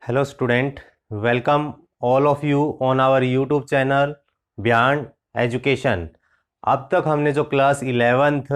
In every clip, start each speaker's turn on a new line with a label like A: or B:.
A: Hello student, welcome all of you on our YouTube channel Beyond Education। अब तक हमने जो क्लास 11th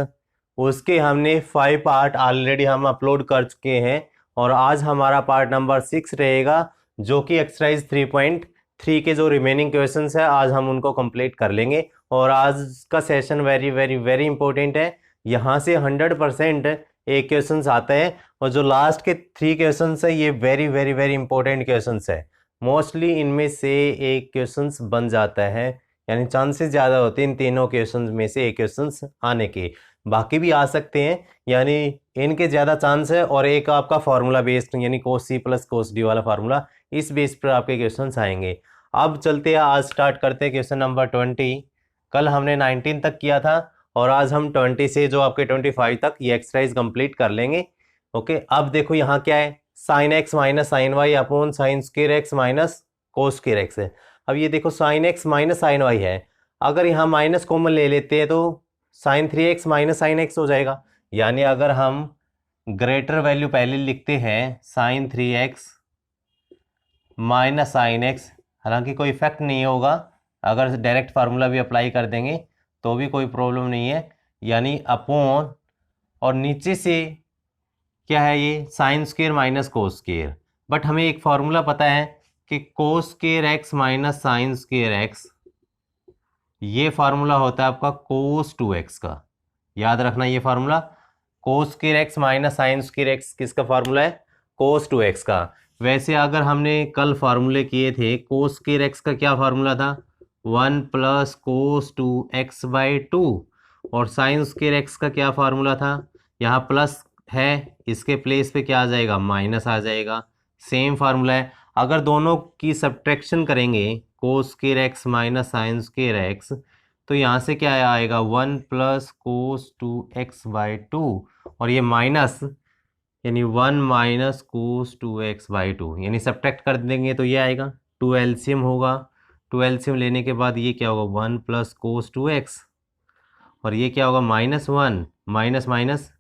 A: उसके हमने 5 पार्ट ऑलरेडी हम अपलोड कर चुके हैं और आज हमारा पार्ट नंबर 6 रहेगा जो कि एक्सरसाइज 3.3 के जो रिमेनिंग क्वेश्चंस है आज हम उनको कंप्लीट कर लेंगे। और आज का session very very very important है, यहाँ से 100% एक क्वेश्चंस आते हैं और जो लास्ट के 3 क्वेश्चंस है ये very very very important questions है। मोस्टली इनमें से एक क्वेश्चंस बन जाता है, यानी चांसेस ज़्यादा होते हैं इन तीनों क्वेश्चंस में से एक क्वेश्चंस आने के। बाकी भी आ सकते हैं, यानी इनके ज़्यादा चांस है। और एक आपका फार्मूला बेस्ड यानी कोस सी प्लस कोस डी वाला फार्मूला, इस बेस पर आपके क्वेश्चंस आएंगे। अब चलते हैं, आज स्टार्ट करते हैं क्वेश्चन नंबर 20। कल हमने 19 तक किया था और आज हम 20 से जो आपके 25 तक ये एक्सरसाइज कंप्लीट कर लेंगे। ओके, अब देखो यहाँ क्या है, sine x minus sine y upon sine square x minus cos square x है। अब ये देखो sine x minus sine y है, अगर यहाँ माइनस कॉमन ले लेते हैं तो sign 3x minus sine x हो जाएगा। यानी अगर हम ग्रेटर वैल्यू पहले लिखते हैं sign 3x minus sine x, हालांकि कोई इफेक्ट नहीं होगा, अगर डायरेक्ट फार्मूला भी अप्लाई कर देंगे तो भी कोई प्रॉब्लम नहीं है। यानी अपॉन और नीचे से क्या है ये sign square minus cos square, but हमें एक फार्मूला पता है कि कोस square x minus sine square x, ये फार्मूला होता है आपका कोस 2x का। याद रखना ये फार्मूला, कोस square x minus sine square x किसका फार्मूला है, कोस 2x का। वैसे अगर हमने कल फार्मूले किए थे, कोस स्क्वायर एक्स का क्या फार्मूला था, 1 प्लस कोस 2x बाई 2, और साइन स्क्वायर एक्स का क्या फार्मूला था, यहाँ प्लस है, इसके प्लेस पे क्या आ जाएगा, माइनस आ जाएगा। सेम फार्मूला है। अगर दोनों की सब्ट्रैक्शन करेंगे कोस square x minus sine square x, तो यहाँ से क्या आएगा, 1 प्लस कोस 2x बाई 2, और ये माइनस यानी 1 माइनस कोस 2x बाई 2, यानी सब्ट्रैक्ट कर देंगे तो ये आएगा। 2 एलसीएम होगा, 2 एलसीएम लेने के बाद ये क्या होगा, 1 प्लस कोस 2x, और ये क्या होगा, minus 1 minus minus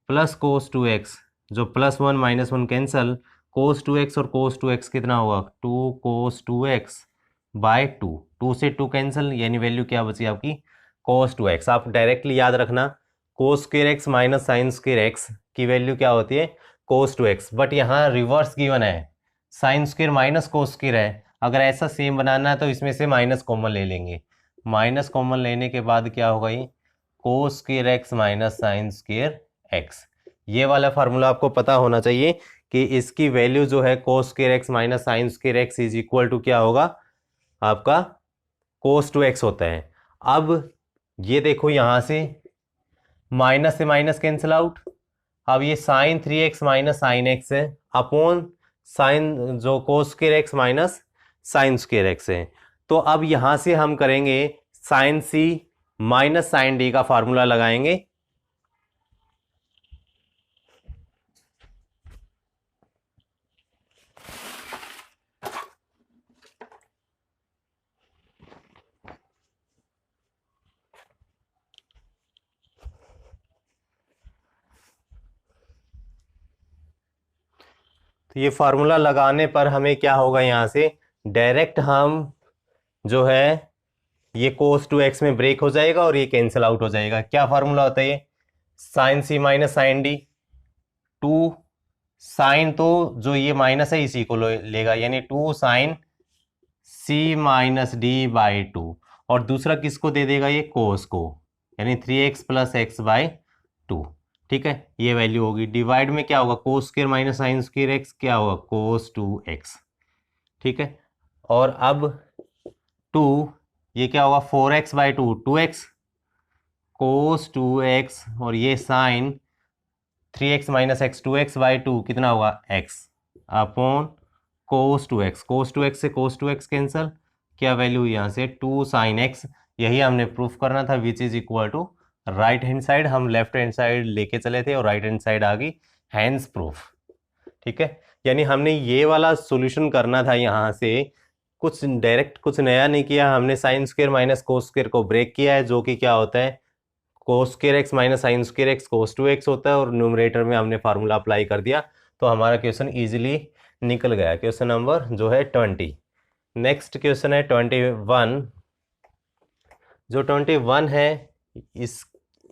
A: plus cos 2x, जो प्लस 1 माइनस 1 कैंसल, कोस 2x और कोस 2x कितना होगा, 2 कोस 2x बाय 2, 2 से 2 कैंसिल, यानी वैल्यू क्या बची आपकी, कोस 2x। आप डायरेक्टली याद रखना कोस square x minus sine square x की वैल्यू क्या होती है, कोस 2x, बट यहाँ रिवर्स गिवन है, sign square minus cos square है। अगर ऐसा सेम बनाना है तो इसमें से माइनस कॉमन ले लेंगे, माइनस कॉमन लेने के बाद क्या होगा, ये कोस square x minus sine square x. ये वाला फार्मूला आपको पता होना चाहिए कि इसकी वैल्यू जो है cos square x minus sine square x is equal to क्या होगा, आपका कोस 2x होता है। अब ये देखो यहाँ से माइनस से माइनस कैंसिल आउट, अब ये sine 3x minus sine x है अपॉन साइन जो cos square x minus sine square x है। तो अब यहाँ से हम करेंगे sine C minus sine D का फार्मूला लगाएंगे। तो ये फार्मूला लगाने पर हमें क्या होगा, यहाँ से डायरेक्ट हम जो है ये कोस 2x में ब्रेक हो जाएगा और ये कैंसिल आउट हो जाएगा। क्या फार्मूला होता है ये, sign C minus sine D, 2 sign तो जो ये माइनस है इसी को लेगा, यानी 2 sine C minus D by 2, और दूसरा किसको दे देगा, ये कोस को, यानी 3x प्लस एक्स बाई 2। ठीक है, ये वैल्यू होगी। डिवाइड में क्या होगा, cos square minus sine square x क्या होगा, कोस 2x। ठीक है, और अब 2 ये क्या होगा, 4x by 2, 2x cos 2x, और ये sine 3x minus x 2x by 2 कितना होगा, x अपॉन कोस 2x, कोस 2x से कोस 2x कैंसल, क्या वैल्यू यहाँ से 2 साइन x। यही हमने प्रूफ करना था, which is equal to right hand side, हम लेफ्ट हैंड साइड लेके चले थे और राइट हैंड साइड आ गई, हैंड्स प्रूफ। ठीक है, यानी हमने ये वाला सॉल्यूशन करना था, यहाँ से कुछ डायरेक्ट कुछ नया नहीं किया हमने, sine square minus cos square को ब्रेक किया है, जो कि क्या होता है, cos square x minus sine square x cos 2x होता है, और न्यूमरेटर में हमने फार्मूला अप्लाई कर दिया। तो हमारा क्वेश्चन इजीली निकल गया। क्वेश्चन नंबर जो है 20। नेक्स्ट क्वेश्चन है 21। जो 21 है इस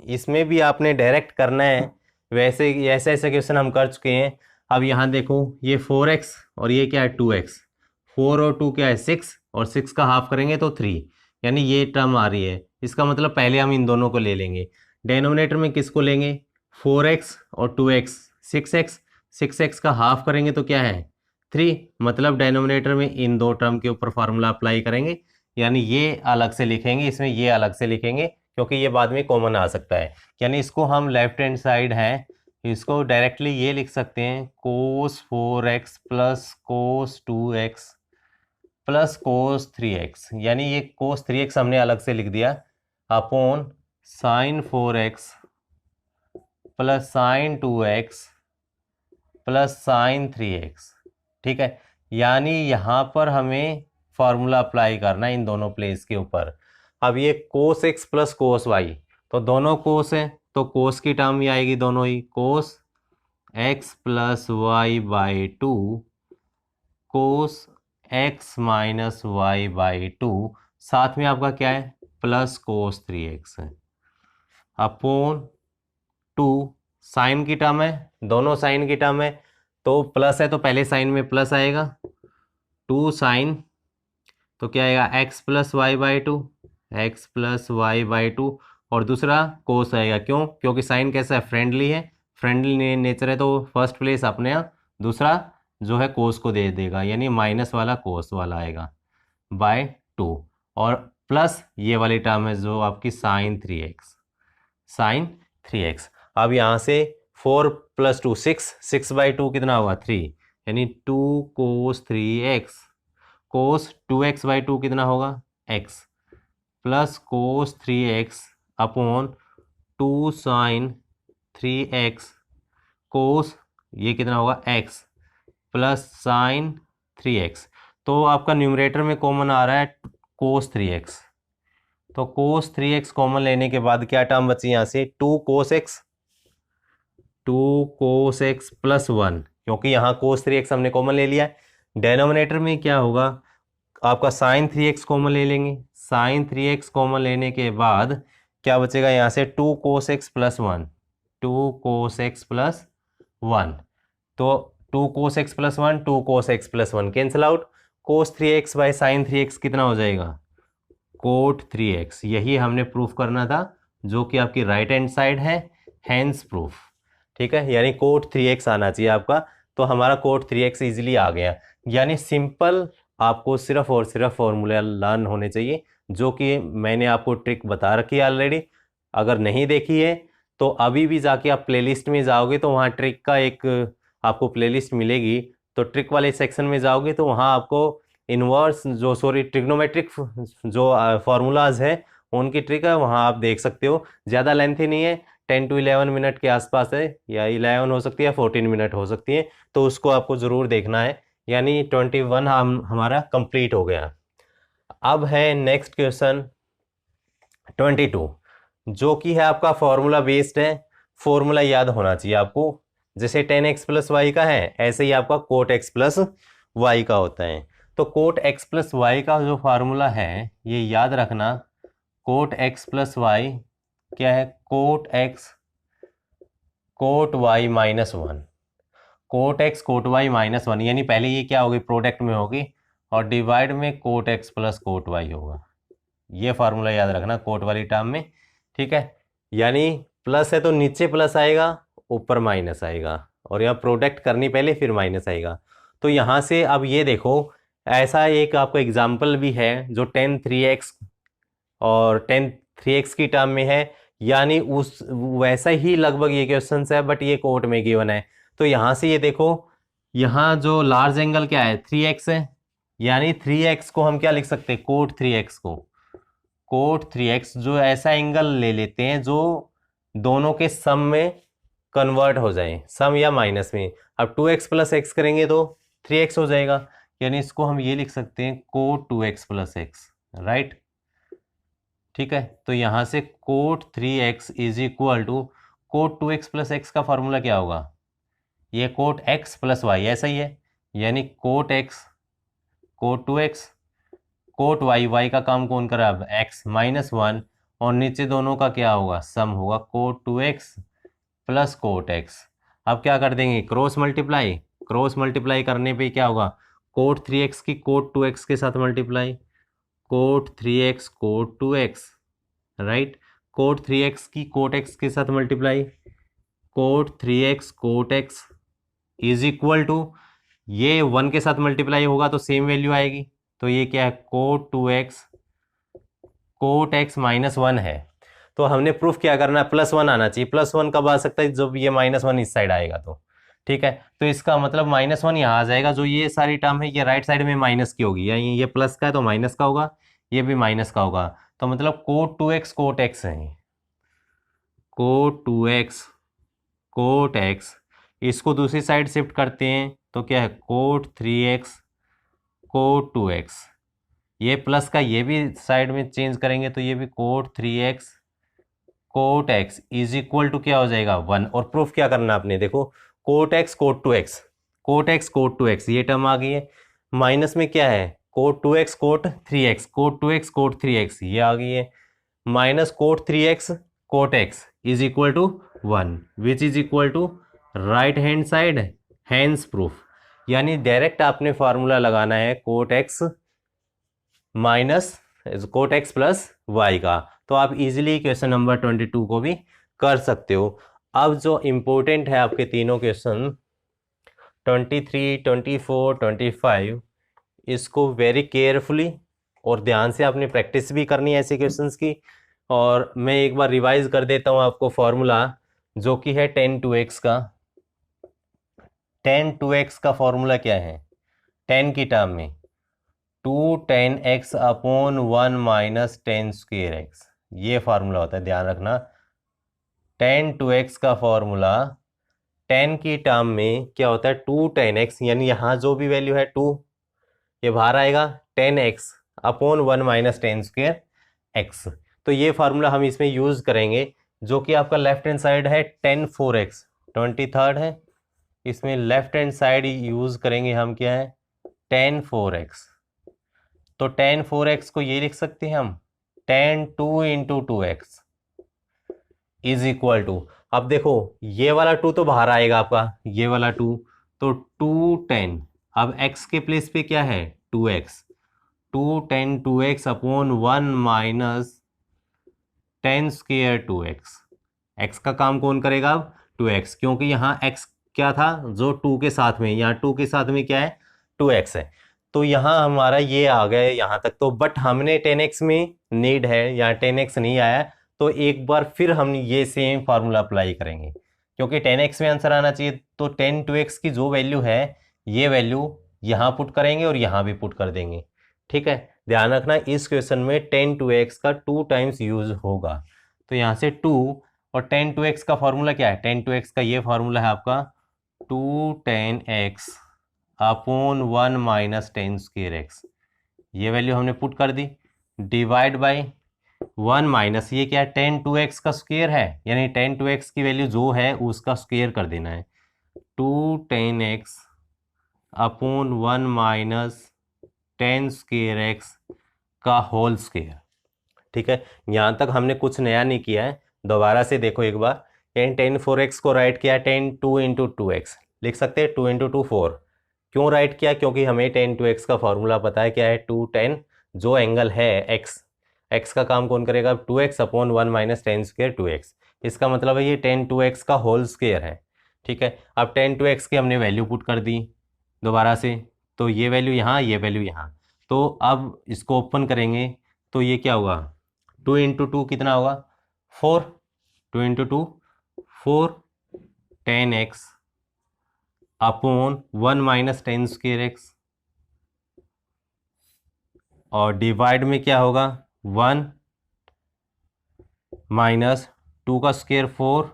A: इसमें भी आपने डायरेक्ट करना है। वैसे ऐसे ऐसे क्वेश्चन हम कर चुके हैं। अब यहाँ देखो, ये 4x और ये क्या है 2x। 4 और 2 क्या है 6, और 6 का हाफ करेंगे तो 3, यानी ये टर्म आ रही है। इसका मतलब पहले हम इन दोनों को ले लेंगे। डेनोमिनेटर में किसको लेंगे, 4x और 2x। 6x, 6x का हाफ करेंगे तो क्या है 3, मतलब डेनोमिनेटर में इन दो टर्म के ऊपर फार्मूला अप्लाई करेंगे। यानी ये अलग से लिखेंगे, इसमें ये अलग से लिखेंगे, क्योंकि ये बाद में कॉमन आ सकता है। यानी इसको हम लेफ्ट हैंड साइड है, इसको डायरेक्टली ये लिख सकते हैं कोस 4x plus cos 2x plus cos 3x। यानी ये कोस 3x हमने अलग से लिख दिया, upon sine 4x plus sign 2x plus sign 3x। ठीक है, यानी यहाँ पर हमें फार्मूला अप्लाई करना है इन दोनों प्लेस के ऊपर। अब ये कोस x प्लस कोस y, तो दोनों कोस है तो कोस की टर्म ही आएगी दोनों ही, cos x plus y by 2 cos x minus y by 2, साथ में आपका क्या है प्लस कोस 3x है, अपॉन 2 साइन की टर्म है, दोनों साइन की टर्म है, तो प्लस है तो पहले साइन में प्लस आएगा, 2 साइन तो क्या आएगा x plus y by 2, x plus y by 2, और दूसरा कोस आएगा। क्यों, क्योंकि साइन कैसा है फ्रेंडली है, फ्रेंडली नेचर है, तो फर्स्ट प्लेस अपने यहाँ, दूसरा जो है कोस को दे देगा, यानी माइनस वाला कोस वाला आएगा बाय 2, और प्लस ये वाली टर्म है जो आपकी साइन 3x, साइन 3x। अब यहाँ से 4 प्लस 2 6, 6 बाई 2 कितना होगा 3, यानी 2 कोस 3x, कोस 2x बाई 2 कितना होगा x, plus cos 3x upon 2 sine 3x cos ये कितना होगा x प्लस साइन 3x। तो आपका न्यूमरेटर में कॉमन आ रहा है कोस 3x, तो कोस 3x कॉमन लेने के बाद क्या टर्म बची यहाँ से 2 कोस x प्लस 1, क्योंकि यहाँ कोस 3x हमने कॉमन ले लिया है। डेनोमिनेटर में क्या होगा आपका साइन 3x कॉमन ले लेंगे, साइन 3x कॉमन लेने के बाद क्या बचेगा यहाँ से 2 cos x plus 1, 2 cos x plus 1, तो 2 cos x plus 1, 2 cos x plus 1 cancel out, cos 3x by sine 3x कितना हो जाएगा कोट 3x। यही हमने प्रूफ करना था, जो कि आपकी राइट हैंड साइड है, हैंस प्रूफ। ठीक है, यानी कोट 3x आना चाहिए आपका, तो हमारा कोट 3x इजीली आ गया। यानी सिंपल आपको सिर्फ और सिर्फ फॉर्मूला लर्न होने चाहिए, जो कि मैंने आपको ट्रिक बता रखी है ऑलरेडी। अगर नहीं देखी है तो अभी भी जाके आप प्लेलिस्ट में जाओगे तो वहाँ ट्रिक का एक आपको प्लेलिस्ट मिलेगी, तो ट्रिक वाले सेक्शन में जाओगे तो वहाँ आपको इनवर्स जो ट्रिग्नोमेट्रिक जो फार्मूलाज है उनकी ट्रिक है, वहाँ आप देख सकते हो। ज़्यादा लेंथी नहीं है, 10 to 11 मिनट के आसपास है, या 11 हो सकती है, 14 मिनट हो सकती है, तो उसको आपको ज़रूर देखना है। यानी 21 हमारा कंप्लीट हो गया। अब है नेक्स्ट क्वेश्चन 22, जो कि है आपका फॉर्मूला बेस्ड है। फॉर्मूला याद होना चाहिए आपको, जैसे 10x प्लस वाई का है ऐसे ही आपका कोट x प्लस वाई का होता है। तो कोट x प्लस वाई का जो फार्मूला है ये याद रखना, कोट x प्लस वाई क्या है cot x cot y minus 1, cot x cot y minus 1, यानी पहले ये क्या होगी प्रोडक्ट में होगी, और डिवाइड में cot x plus cot y होगा। ये फार्मूला याद रखना कोट वाली टर्म में। ठीक है, यानी प्लस है तो नीचे प्लस आएगा, ऊपर माइनस आएगा, और यहाँ प्रोडक्ट करनी पहले फिर माइनस आएगा। तो यहाँ से अब ये देखो, ऐसा एक आपको एग्जाम्पल भी है जो 10 3x और 10 3x की टर्म में है, यानी उस वैसा ही लगभग ये क्वेश्चन है, बट ये कोट में गिवन है। तो यहाँ से ये देखो, यहाँ जो लार्ज एंगल क्या है 3x है, यानी 3x को हम क्या लिख सकते हैं कोट 3x को, कोट 3x जो ऐसा एंगल ले लेते हैं जो दोनों के सम में कन्वर्ट हो जाए, सम या माइनस में। अब 2x प्लस एक्स करेंगे तो 3x हो जाएगा, यानी इसको हम ये लिख सकते हैं coat 2x plus x, right. ठीक है, तो यहाँ से cot 3x is equal to cot 2x plus x का फॉर्मूला क्या होगा ये कोट एक्स प्लस वाई ऐसा ही है, यानी cot x cot 2x cot y, y का काम कौन करा अब एक्स माइनस वन, और नीचे दोनों का क्या होगा सम होगा coat 2x plus cot x. अब क्या कर देंगे क्रॉस मल्टीप्लाई, क्रॉस मल्टीप्लाई करने पे क्या होगा कोट 3x की कोट 2x के साथ multiply, cot 3x cot 2x right, cot 3x की कोट x के साथ multiply, cot 3x cot x is equal to, ये 1 के साथ मल्टीप्लाई होगा तो सेम वैल्यू आएगी, तो ये क्या है cot 2x cot x minus one है। तो हमने प्रूफ क्या करना है प्लस वन आना चाहिए, प्लस वन कब आ सकता है जब ये माइनस वन इस साइड आएगा तो, ठीक है। तो इसका मतलब माइनस वन यहाँ आ जाएगा, जो ये सारी टर्म है ये राइट साइड में माइनस की होगी, यानी ये प्लस का है तो माइनस का होगा, ये भी माइनस का होगा, तो मतलब कोट 2x कोट x है, कोट 2x कोट x, इसको दूसरी साइड शिफ्ट करते हैं तो क्या है कोट 3x कोट 2x, ये प्लस का ये भी साइड में चेंज करेंगे तो ये भी cot 3x cot x is equal to क्या हो जाएगा 1। और प्रूफ क्या करना आपने देखो cot x cot 2x cot x cot 2x ये टर्म आ गई है, माइनस में क्या है cot 2x coat 3x cot 2x coat 3x ये आ गई है, minus cot 3x cot x is equal to 1 which is equal to right hand side hence proof, यानी डायरेक्ट आपने फार्मूला लगाना है cot x minus cot x plus y का, तो आप इजीली क्वेश्चन नंबर 22 को भी कर सकते हो। अब जो इम्पोर्टेंट है आपके तीनों क्वेश्चन 23, 24, 25, इसको वेरी केयरफुली और ध्यान से आपने प्रैक्टिस भी करनी है ऐसे क्वेश्चंस की। और मैं एक बार रिवाइज कर देता हूँ आपको फॉर्मूला जो कि है tan 2x का, tan 2x का फॉर्मूला क्या है, tan की टर्म में 2 tan x upon 1 minus tan square x, ये फार्मूला होता है ध्यान रखना। tan 2x का फॉर्मूला tan की टर्म में क्या होता है 2 tan x, यानी यहाँ जो भी वैल्यू है 2 ये बाहर आएगा tan x upon 1 minus tan square x, तो ये फार्मूला हम इसमें यूज करेंगे, जो कि आपका लेफ्ट हैंड साइड है tan 4x 23 है, इसमें लेफ्ट हैंड साइड यूज करेंगे हम क्या है tan 4x, तो tan 4x को ये लिख सकते हैं हम tan 2 into 2x is equal to, अब देखो ये वाला 2 तो बाहर आएगा आपका, ये वाला 2 तो 2 tan, अब x के प्लेस पे क्या है 2x, 2 tan 2x upon 1 minus tan square 2x, x का काम कौन करेगा अब 2x, क्योंकि यहाँ x क्या था जो 2 के साथ में, यहाँ 2 के साथ में क्या है 2x है, तो यहाँ हमारा ये आ गया यहाँ तक, तो बट हमने 10x में नीड है, यहाँ 10x नहीं आया, तो एक बार फिर हम ये सेम फार्मूला अप्लाई करेंगे, क्योंकि 10x में आंसर आना चाहिए, तो tan 2x की जो वैल्यू है ये वैल्यू यहाँ पुट करेंगे और यहाँ भी पुट कर देंगे, ठीक है। ध्यान रखना इस क्वेश्चन में tan 2x का 2 टाइम्स यूज होगा, तो यहाँ से 2, और tan 2x का फॉर्मूला क्या है, tan 2x का ये फॉर्मूला है आपका 2 tan x upon 1 minus tan square x, ये वैल्यू हमने पुट कर दी, डिवाइड बाय 1 माइनस ये क्या है tan 2x का स्क्वेयर है, यानी tan 2x की वैल्यू जो है उसका स्क्वेयर कर देना है, 2 tan x upon 1 minus tan square x का होल स्क्वेयर, ठीक है। यहाँ तक हमने कुछ नया नहीं किया है, दोबारा से देखो एक बार, tan 4x को राइट किया tan 2 इंटू 2x, लिख सकते हैं 2 इंटू 2 4, क्यों राइट किया, क्योंकि हमें tan 2x का फॉर्मूला पता है क्या है 2 tan, जो एंगल है x का काम कौन करेगा 2x upon 1 minus tan square 2x, इसका मतलब है ये tan 2x का होल स्क्वेयर है, ठीक है। अब tan 2x की हमने वैल्यू पुट कर दी दोबारा से, तो ये वैल्यू यहाँ ये वैल्यू यहाँ, तो अब इसको ओपन करेंगे तो ये क्या होगा 2 इंटू 2 कितना होगा 4, 2 into 2 4 tan x upon 1 minus tan square x, और डिवाइड में क्या होगा 1 माइनस 2 का square 4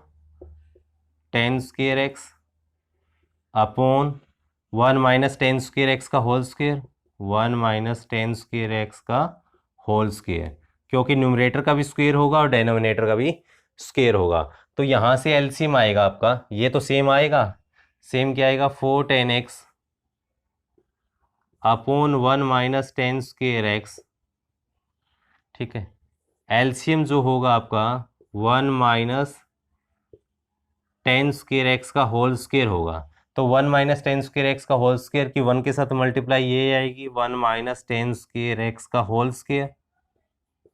A: tan square x upon 1 minus tan square x का whole square, 1 minus tan square x का होल स्क्वेयर, क्योंकि न्यूमरेटर का भी स्क्वेयर होगा और डेनोमिनेटर का भी स्क्वेयर होगा, तो यहाँ से एलसीएम आएगा आपका, ये तो सेम आएगा, सेम क्या आएगा 4 tan x upon 1 minus tan square x, ठीक है। एलसीएम जो होगा आपका 1 माइनस टेन स्क्वेयर एक्स का होल स्क्वेयर होगा। तो 1 माइनस टेन स्क्वेयर एक्स का होल स्क्वेयर की 1 के साथ मल्टीप्लाई ये आएगी 1 माइनस टेन स्क्वेयर एक्स का whole square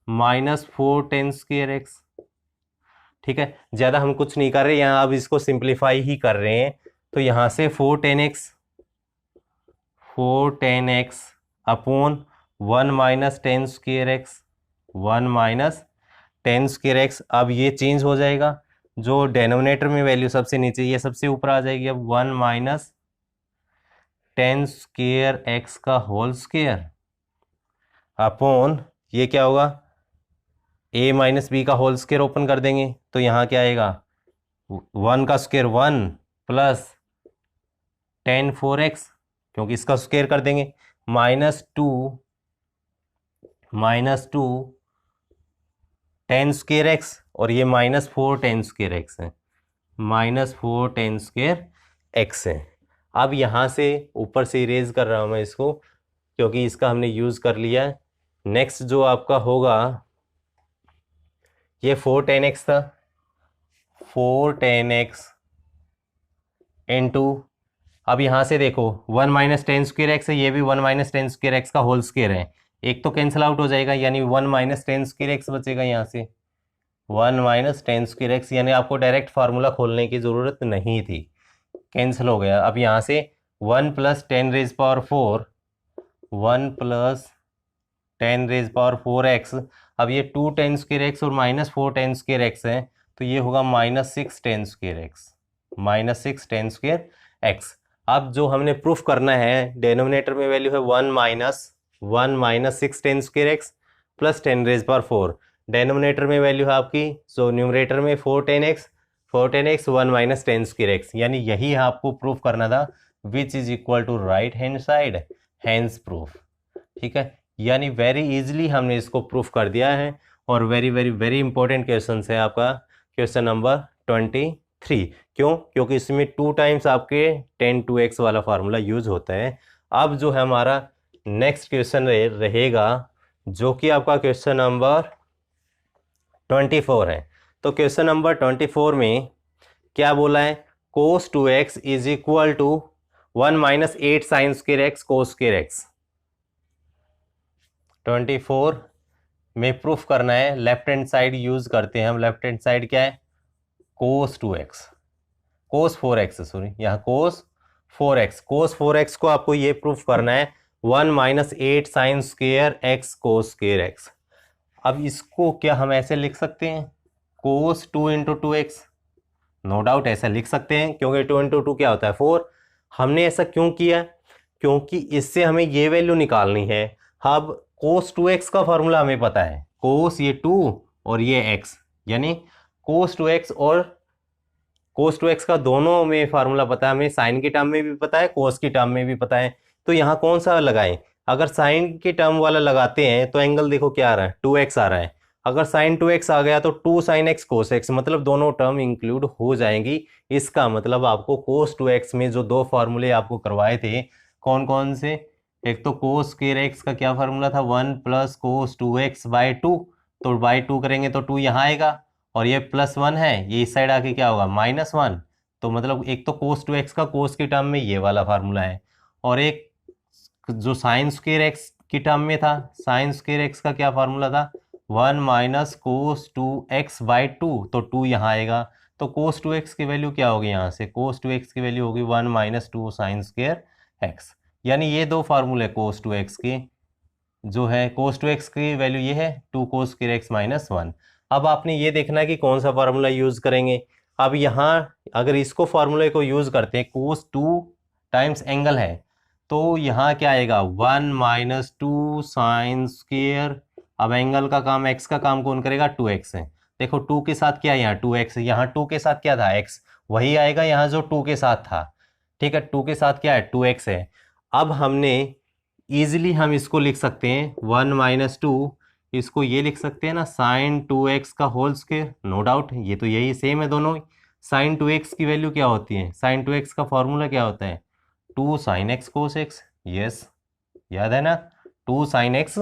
A: minus 4 tan square x, ठीक है। ज़्यादा हम कुछ नहीं कर रहे यहाँ, अब इसको सिंप्लीफाई ही कर रहे हैं। तो यहाँ से 4 tan x upon 1 minus tan square x 1 minus tan square x. अब ये चेंज हो जाएगा, जो डेनोमिनेटर में वैल्यू सबसे नीचे ये सबसे ऊपर आ जाएगी। अब 1 माइनस टेन स्क्वेयर एक्स का होल स्क्वेयर अपॉन ये क्या होगा a माइनस बी का होल स्क्वेयर ओपन कर देंगे तो यहाँ क्या आएगा 1 का स्क्वेयर 1 प्लस टेन 4x, क्योंकि इसका स्क्वेयर कर देंगे, minus two ten square x और ये माइनस 4 टेन स्क्वेयर एक्स है, माइनस 4 टेन स्क्वेयर एक्स है। अब यहाँ से ऊपर से इरेज कर रहा हूँ मैं इसको, क्योंकि इसका हमने यूज़ कर लिया है। नेक्स्ट जो आपका होगा ये 4 टेन एक्स था, 4 टेन एक्स इंटू, अब यहाँ से देखो 1 माइनस टेन स्क्वेयर एक्स है, ये भी 1 माइनस टेन स्क्वेयर एक्स का होल स्क्वेयर है, एक तो कैंसिल आउट हो जाएगा, यानी 1 माइनस टेन स्क्वेयर एक्स बचेगा यहाँ से 1 माइनस टेन स्क्वेयर एक्स, यानी आपको डायरेक्ट फार्मूला खोलने की ज़रूरत नहीं थी, कैंसिल हो गया। अब यहाँ से 1 plus tan raise power 4 1 plus tan raise power 4x, अब ये 2 टेन स्क्वेयर एक्स और माइनस 4 टेन स्क्वेयर एक्स है, तो ये होगा minus 6 tan square x, minus 6 tan square x. अब जो हमने प्रूफ करना है, डेनोमिनेटर में वैल्यू है 1 minus 6 tan square x plus tan raise power 4, denominator में वैल्यू है आपकी जो न्यूमरेटर में 4 tan x 1 minus tan square x, यानी यही आपको प्रूफ करना था, which is equal to right hand side, hence proof, ठीक है। यानी वेरी इजीली हमने इसको प्रूफ कर दिया है। और very very very important question है आपका क्वेश्चन नंबर 23। क्यों? क्योंकि इसमें 2 टाइम्स आपके 10 2x वाला फार्मूला यूज होता है। अब जो है हमारा नेक्स्ट क्वेश्चन रहेगा, जो कि आपका क्वेश्चन नंबर 24 है। तो क्वेश्चन नंबर 24 में क्या बोला है, cos 2x is equal to 1 minus 8 sine square x cos square x. 24 में प्रूफ करना है, लेफ्ट हैंड साइड यूज करते हैं हम। लेफ्ट हैंड साइड क्या है, cos 2x, cos 4x, sorry यहाँ cos 4x को आपको ये प्रूफ करना है 1 minus 8 sine square x cos square x. अब इसको क्या हम ऐसे लिख सकते हैं, cos 2 into 2x, no doubt ऐसा लिख सकते हैं, क्योंकि 2 इंटू 2 क्या होता है 4। हमने ऐसा क्यों किया, क्योंकि इससे हमें ये वैल्यू निकालनी है। अब cos 2x का फॉर्मूला हमें पता है, cos ये 2 और ये x, यानी cos 2x और cos 2x का दोनों में फार्मूला पता है हमें, साइन के टर्म में भी पता है, cos की टर्म में भी पता है। तो यहाँ कौन सा लगाएं, अगर साइन के टर्म वाला लगाते हैं तो एंगल देखो क्या आ रहा है 2x आ रहा है। अगर साइन 2x आ गया तो 2 साइन एक्स कोस एक्स, मतलब दोनों टर्म इंक्लूड हो जाएंगी। इसका मतलब आपको cos 2x में जो 2 फार्मूले आपको करवाए थे, कौन कौन से, एक तो cos स्क्वायर एक्स का क्या फार्मूला था 1 प्लस cos 2x बाई 2, तो बाई 2 करेंगे तो 2 यहाँ आएगा, और ये प्लस 1 है, ये इस साइड आके क्या होगा -1। तो मतलब एक तो cos 2x का cos की टर्म में ये वाला फार्मूला है, और एक जो साइन स्क्वायर एक्स की टर्म में था, साइन स्क्वायर एक्स का क्या फार्मूला था 1 माइनस cos 2x बाई 2, तो 2 यहाँ आएगा। तो cos 2x की वैल्यू क्या होगी, यहाँ से cos 2x की वैल्यू होगी 1 माइनस 2 साइन स्क्वायर एक्स। यानी ये 2 फार्मूले cos 2x की जो है, cos 2x की वैल्यू ये है 2 cos स्क्वायर एक्स माइनस 1। अब आपने ये देखना है कि कौन सा फार्मूला यूज़ करेंगे। अब यहाँ अगर इसको फार्मूले को यूज़ करते हैं, cos 2 टाइम्स एंगल है, तो यहाँ क्या आएगा 1 माइनस 2 साइन स्क्वायर। अब एंगल का काम, एक्स का काम कौन करेगा 2x है। देखो 2 के साथ क्या है, यहाँ 2x है, यहाँ 2 के साथ क्या था x, वही आएगा यहाँ जो 2 के साथ था, ठीक है। 2 के साथ क्या है 2x है। अब हमने ईजिली हम इसको लिख सकते हैं 1 माइनस 2, इसको ये लिख सकते हैं ना साइन 2x का होल स्क्वायर, नो डाउट ये तो यही सेम है दोनों। साइन 2x की वैल्यू क्या होती है, साइन 2x का फॉर्मूला क्या होता है, 2 sin x cos x। Yes, याद है ना, 2 sin x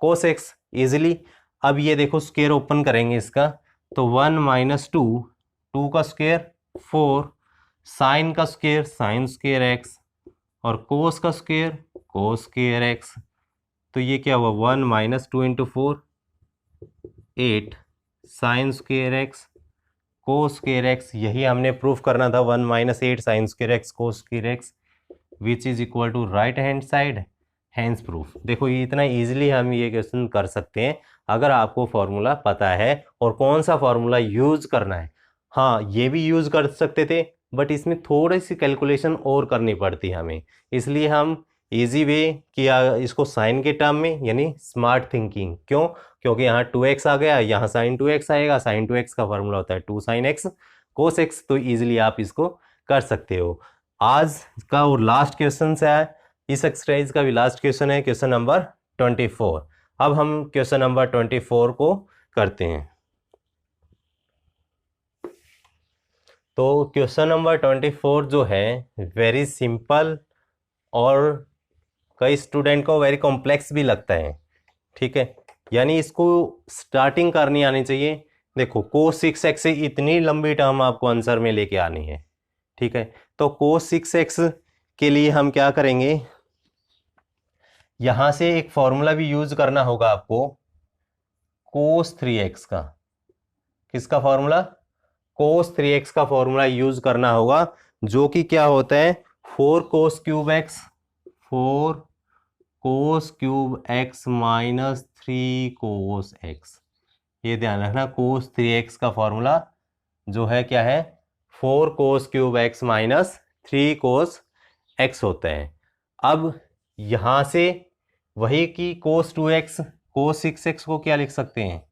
A: cos x easily. अब ये देखो स्क्वायर ओपन करेंगे इसका, तो 1 माइनस 2, 2 का स्क्वायर 4, साइन का स्क्वायर साइन स्क्वायर x, और कोस का स्क्वायर कोस स्क्वायर x। तो ये क्या हुआ, 1 minus 2 into 4 8 sine square x cos square x। यही हमने प्रूफ करना था, 1 minus 8 sine square x cos square x which is equal to right hand side, hence proof. देखो ये इतना इजीली हम ये क्वेश्चन कर सकते हैं अगर आपको फॉर्मूला पता है और कौन सा फॉर्मूला यूज करना है। हाँ, ये भी यूज कर सकते थे बट इसमें थोड़ी सी कैलकुलेशन और करनी पड़ती है हमें, इसलिए हम इजी वे किया इसको साइन के टर्म में, यानी स्मार्ट थिंकिंग। क्यों, क्योंकि यहाँ 2x आ गया, यहाँ साइन 2x आएगा, साइन 2x का फॉर्मूला होता है 2 sin x cos x, तो इजीली आप इसको कर सकते हो। आज का और लास्ट क्वेश्चन से है, इस एक्सरसाइज का भी लास्ट क्वेश्चन है, क्वेश्चन नंबर 24। अब हम क्वेश्चन नंबर 24 को करते हैं। तो क्वेश्चन नंबर 24 जो है वेरी सिंपल और कई स्टूडेंट को वेरी कॉम्प्लेक्स भी लगता है, ठीक है, यानी इसको स्टार्टिंग करनी आनी चाहिए। देखो cos 6x से इतनी लंबी टर्म आपको आंसर में लेके आनी है, ठीक है। तो cos 6x के लिए हम क्या करेंगे, यहां से एक फॉर्मूला भी यूज करना होगा आपको cos 3x का। किसका फॉर्मूला, cos 3x का फॉर्मूला यूज करना होगा, जो कि क्या होता है 4 cos cube x, 4 cos cube x minus 3 cos x। ये ध्यान रखना, cos 3x का फॉर्मूला जो है क्या है 4 cos cube x minus 3 cos x होता है। अब यहां से वही की cos 2x, cos 6x को क्या लिख सकते हैं,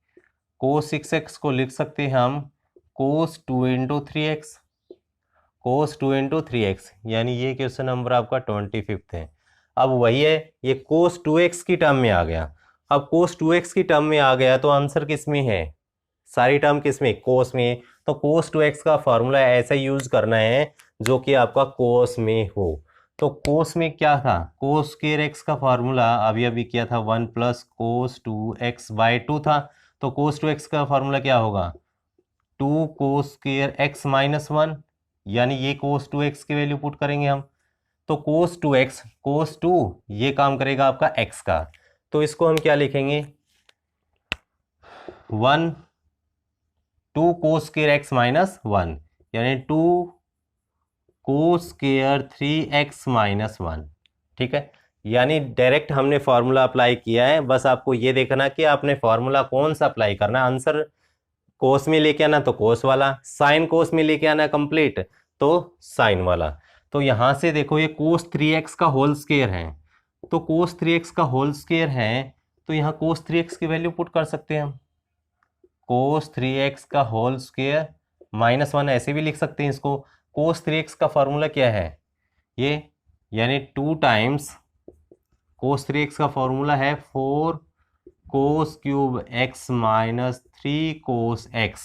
A: cos 6x को लिख सकते हैं हम cos 2 into 3x, cos 2 into 3x, यानी ये क्वेश्चन नंबर आपका 25 है। अब वही है, ये cos 2x की टर्म में आ गया। अब cos 2x की टर्म में आ गया तो आंसर किस में है, सारी टर्म किस में, cos में। तो cos 2x का फॉर्मूला ऐसा यूज करना है जो कि आपका cos में हो। तो cos में क्या था, cos स्क्वायर x का फॉर्मूला अभी अभी किया था 1 प्लस cos 2x बाई 2 था। तो cos 2x का फॉर्मूला क्या होगा 2 cos स्क्वायर x माइनस 1, यानी ये cos 2x की वैल्यू पुट करेंगे हम। तो cos 2x cos 2 ये काम करेगा आपका x का, तो इसको हम क्या लिखेंगे 1 2 cos स्क्वायर x माइनस 1, यानी 2 cos स्क्वायर 3x माइनस 1, ठीक है। यानी डायरेक्ट हमने फॉर्मूला अप्लाई किया है, बस आपको ये देखना कि आपने फॉर्मूला कौन सा अप्लाई करना है। आंसर कोस में लेके आना तो कोस वाला, साइन कोस में लेके आना कंप्लीट तो साइन वाला। तो यहां से देखो ये कोस 3x का होल स्क्वायर है, तो कोस 3x का होल स्क्वायर है, तो यहाँ कोस 3x की वैल्यू पुट कर सकते हैं हम, कोस 3x का होल स्क्वायर माइनस 1 ऐसे भी लिख सकते हैं इसको। कोस 3x का फॉर्मूला क्या है ये, यानी 2 टाइम्स कोस 3x का फॉर्मूला है 4 कोस क्यूब x माइनस 3 कोस x,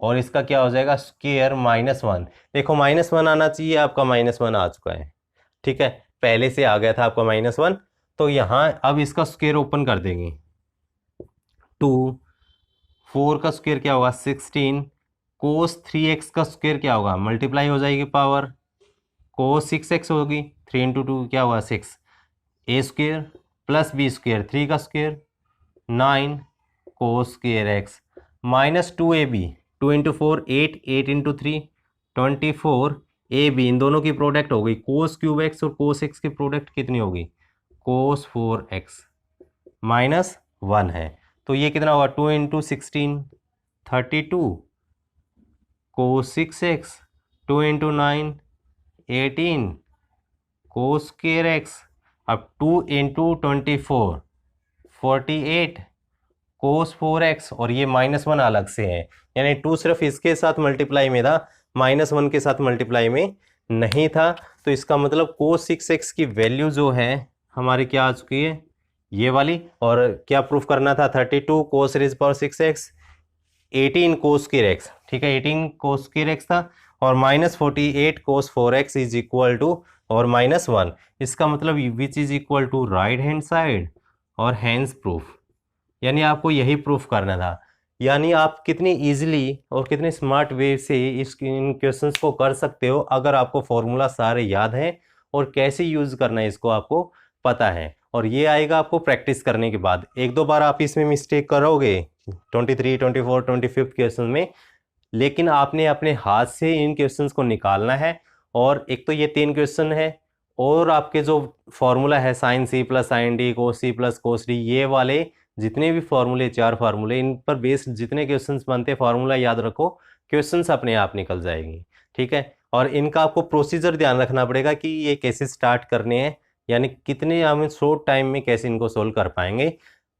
A: और इसका क्या हो जाएगा स्क्वायर माइनस 1। देखो माइनस 1 आना चाहिए, आपका माइनस 1 आ चुका है, ठीक है, पहले से आ गया था आपका माइनस 1। तो यहाँ अब इसका स्क्वायर ओपन कर देंगे, 2 4 का स्क्वायर क्या होगा 16, कोस 3x का स्क्वायर क्या होगा मल्टीप्लाई हो जाएगी पावर, कोस 6x होगी, 3 इंटू 2 क्या होगा 6, ए स्क्वायर प्लस बी स्क्वायर 3 का स्क्वायर 9 कोस square x minus 2ab, 2 into 4 8, 8 into 3 24, ab इन दोनों की प्रोडक्ट हो गई कोस क्यूब x और कोस x की प्रोडक्ट कितनी होगी कोस 4x माइनस 1 है। तो ये कितना होगा 2 इंटू 16 32 कोस 6x, 2 into 9 18 cos square x, अब 2 इंटू 24 48 कोस 4x, और ये माइनस 1 अलग से है, यानी 2 सिर्फ इसके साथ मल्टीप्लाई में था, माइनस 1 के साथ मल्टीप्लाई में नहीं था। तो इसका मतलब कोस 6x की वैल्यू जो है हमारी क्या आ चुकी है ये वाली, और क्या प्रूफ करना था 32 cos raise power 6x 18 cos square x, ठीक है, 18 कोस स्क्वायर एक्स था, और -48 कोस 4x इज इक्वल टू और -1। इसका मतलब which is equal to right hand side और हैंड्स प्रूफ, यानी आपको यही प्रूफ करना था। यानी आप कितनी इजीली और कितने स्मार्ट वे से इन क्वेश्चंस को कर सकते हो अगर आपको फॉर्मूला सारे याद हैं और कैसे यूज़ करना है इसको आपको पता है। और ये आएगा आपको प्रैक्टिस करने के बाद। एक दो बार आप इसमें मिस्टेक करोगे 23, 24, 25 क्वेश्चन में, लेकिन आपने अपने हाथ से इन क्वेश्चंस को निकालना है। और एक तो ये 3 क्वेश्चन है, और आपके जो फॉर्मूला है sine C plus sine D, cos C plus cos D, ये वाले जितने भी फॉर्मूले, 4 फार्मूले, इन पर बेस्ड जितने क्वेश्चंस बनते हैं, फार्मूला याद रखो, क्वेश्चंस अपने आप निकल जाएंगे, ठीक है। और इनका आपको प्रोसीजर ध्यान रखना पड़ेगा कि ये कैसे स्टार्ट करने हैं, यानी कितने हम शॉर्ट टाइम में कैसे इनको सोल्व कर पाएंगे।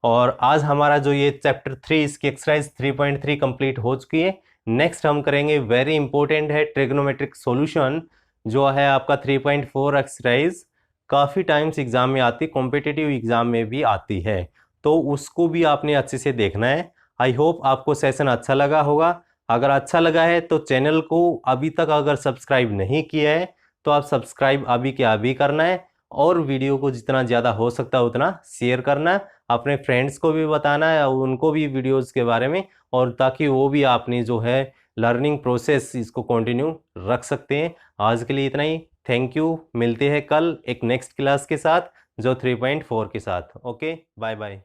A: और आज हमारा जो ये चैप्टर 3 इसकी एक्सरसाइज 3.3 कंप्लीट हो चुकी है। नेक्स्ट हम करेंगे, वेरी इंपॉर्टेंट है, ट्रिग्नोमेट्रिक सॉल्यूशन, जो है आपका 3.4 एक्सरसाइज। काफ़ी टाइम्स एग्जाम में आती है, कॉम्पिटिटिव एग्जाम में भी आती है, तो उसको भी आपने अच्छे से देखना है। आई होप आपको सेशन अच्छा लगा होगा। अगर अच्छा लगा है तो चैनल को अभी तक अगर सब्सक्राइब नहीं किया है तो आप सब्सक्राइब अभी के अभी करना है, और वीडियो को जितना ज़्यादा हो सकता है उतना शेयर करना है, अपने फ्रेंड्स को भी बताना है, उनको भी वीडियोज़ के बारे में, और ताकि वो भी आपने जो है लर्निंग प्रोसेस इसको कंटिन्यू रख सकते हैं। आज के लिए इतना ही, थैंक यू। मिलते हैं कल एक नेक्स्ट क्लास के साथ, जो 3.4 के साथ। Okay, bye bye.